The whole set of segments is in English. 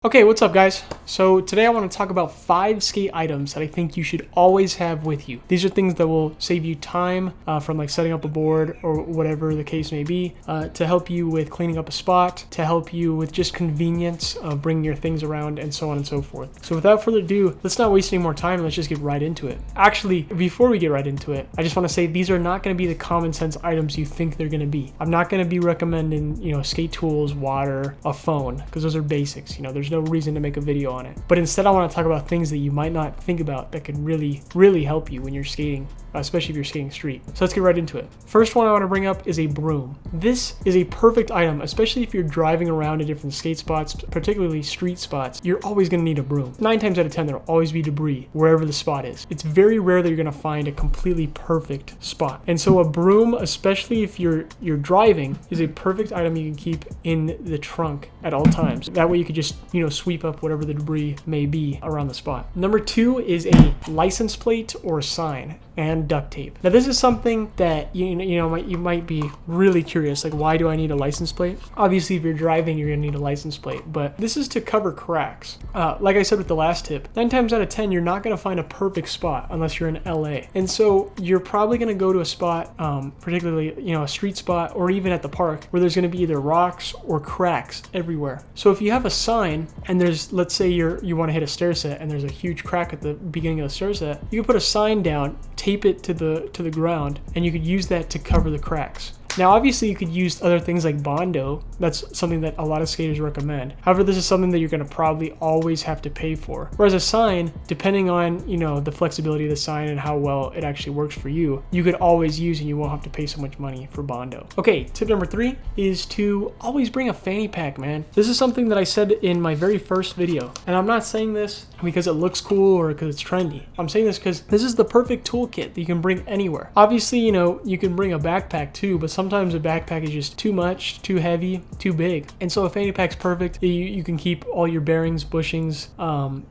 Okay, what's up guys? So today I want to talk about 5 skate items that I think you should always have with you. These are things that will save you time from like setting up a board or whatever the case may be, to help you with cleaning up a spot, to help you with just convenience of bringing your things around, and so on and so forth. So without further ado, let's not waste any more time. Let's just get right into it. Actually, before we get right into it, I just want to say these are not going to be the common sense items you think they're going to be. I'm not going to be recommending, skate tools, water, a phone, because those are basics. There's no reason to make a video on it. But instead I want to talk about things that you might not think about that could really help you when you're skating, especially if you're skating street. So let's get right into it. First one I want to bring up is a broom. This is a perfect item, especially if you're driving around to different skate spots, particularly street spots. You're always going to need a broom. 9 times out of 10 there'll always be debris wherever the spot is. It's very rare that you're going to find a completely perfect spot. And so a broom, especially if you're driving, is a perfect item you can keep in the trunk at all times. That way you could just, sweep up whatever the debris may be around the spot. Number 2 is a license plate or sign and duct tape. Now this is something that you might be really curious, like, why do I need a license plate? Obviously if you're driving you're gonna need a license plate, but this is to cover cracks. Like I said with the last tip, 9 times out of 10 you're not gonna find a perfect spot unless you're in LA, and so you're probably gonna go to a spot, particularly a street spot or even at the park, where there's gonna be either rocks or cracks everywhere. So if you have a sign and there's, let's say you want to hit a stair set and there's a huge crack at the beginning of the stair set, you can put a sign down, tape it to the ground, and you could use that to cover the cracks. Now obviously you could use other things like Bondo. That's something that a lot of skaters recommend. However, this is something that you're going to probably always have to pay for. Whereas a sign, depending on the flexibility of the sign and how well it actually works for you, you could always use and you won't have to pay so much money for Bondo. Okay, tip number 3 is to always bring a fanny pack, man. This is something that I said in my very first video, and I'm not saying this because it looks cool or because it's trendy. I'm saying this because this is the perfect toolkit that you can bring anywhere. Obviously, you can bring a backpack too, but sometimes a backpack is just too much, too heavy, too big. And so a fanny pack's perfect. You can keep all your bearings, bushings,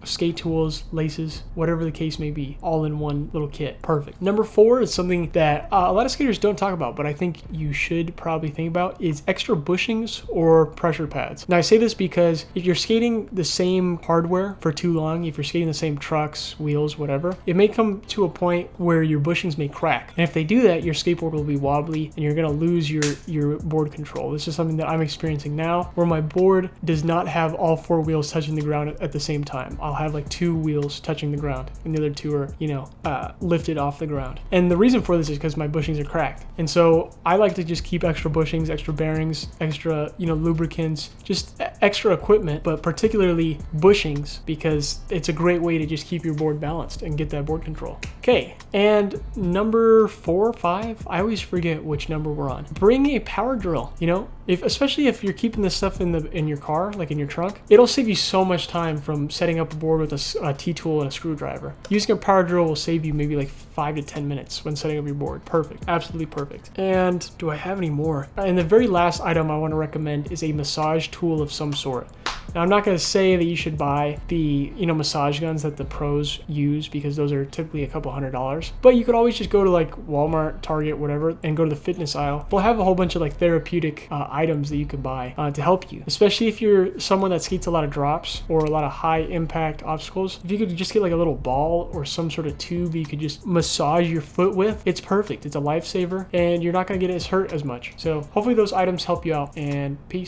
skate tools, laces, whatever the case may be, all in one little kit. Perfect. Number 4 is something that a lot of skaters don't talk about, but I think you should probably think about, is extra bushings or pressure pads. Now I say this because if you're skating the same hardware for too long, if you're skating the same trucks, wheels, whatever, it may come to a point where your bushings may crack. And if they do that, your skateboard will be wobbly and you're going to lose your board control. This is something that I'm experiencing now, where my board does not have all 4 wheels touching the ground at the same time. I'll have like 2 wheels touching the ground and the other 2 are lifted off the ground. And the reason for this is because my bushings are cracked. And so I like to just keep extra bushings, extra bearings, extra lubricants, just extra equipment, but particularly bushings, because it's a great way to just keep your board balanced and get that board control. Okay, and number 4, 5, I always forget which number we're on. Bring a power drill. Especially if you're keeping this stuff in your car, like in your trunk, it'll save you so much time from setting up a board with a T-tool and a screwdriver. Using a power drill will save you maybe like 5 to 10 minutes when setting up your board. Perfect, absolutely perfect. And do I have any more? And the very last item I want to recommend is a massage tool of some sort. Now, I'm not going to say that you should buy the, massage guns that the pros use, because those are typically a couple $100s. But you could always just go to like Walmart, Target, whatever, and go to the fitness aisle. They'll have a whole bunch of like therapeutic items that you could buy to help you. Especially if you're someone that skates a lot of drops or a lot of high impact obstacles. If you could just get like a little ball or some sort of tube you could just massage your foot with, it's perfect. It's a lifesaver and you're not going to get as hurt as much. So hopefully those items help you out, and peace.